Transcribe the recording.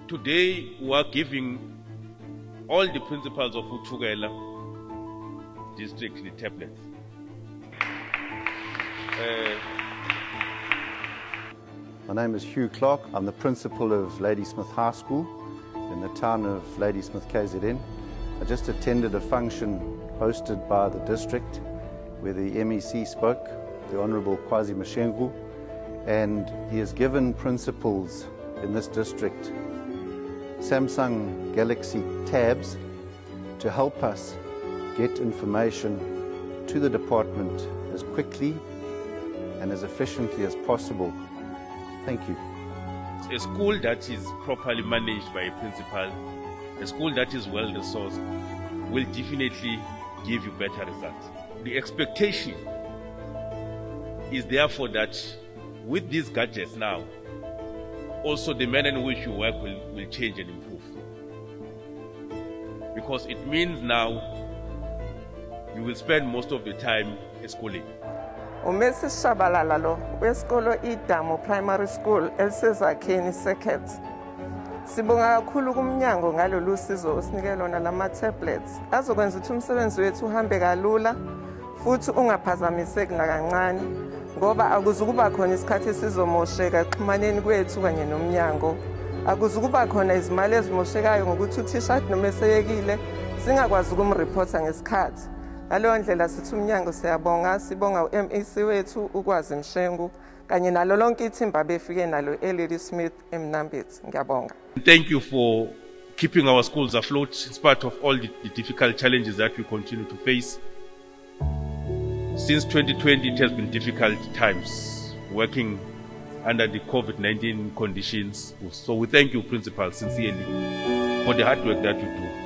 Today we are giving all the principals of UThukela district the tablets. My name is Hugh Clark. I'm the principal of Ladysmith High School in the town of Ladysmith, KZN. I just attended a function hosted by the district where the MEC spoke, the Honourable Kwazi Mashengu, and he has given principals in this district Samsung Galaxy tabs to help us get information to the department as quickly and as efficiently as possible. Thank you. A school that is properly managed by a principal, a school that is well resourced, will definitely give you better results. The expectation is therefore that with these gadgets now, also the manner in which you work will change and improve. Because it means now you will spend most of the time at schooling. Mrs. Shabalala lo wesikolo iDamo Primary School elisezakheni Circuit. Sibonga kakhulu kumnyango ngalolu sizo osinikele lona lama tablets azokwenza ukuthi umsebenzi wethu uhambe kalula futhi ungaphazamiseki nakancane ngoba akuzukuba khona isikhathi esizomosheka exhumaneni kwethu kanye nomnyango. Akuzukuba khona izimali ezimoshekayo ngokuthi uthisha noma eseyekile singakwazi ukumreporta ngesikhathi. Ngaleyo ndlela sithi umnyango siyabonga, sibonga uMEC wethu uKwazi Mshengu kanye nalo lonke ithimba befike nalo Ladysmith eMnambithi. Ngiyabonga. Thank you for keeping our schools afloat in spite of all the difficult challenges that we continue to face. Since 2020 it has been difficult times working under the COVID-19 conditions. So we thank you, principals, sincerely for the hard work that you do.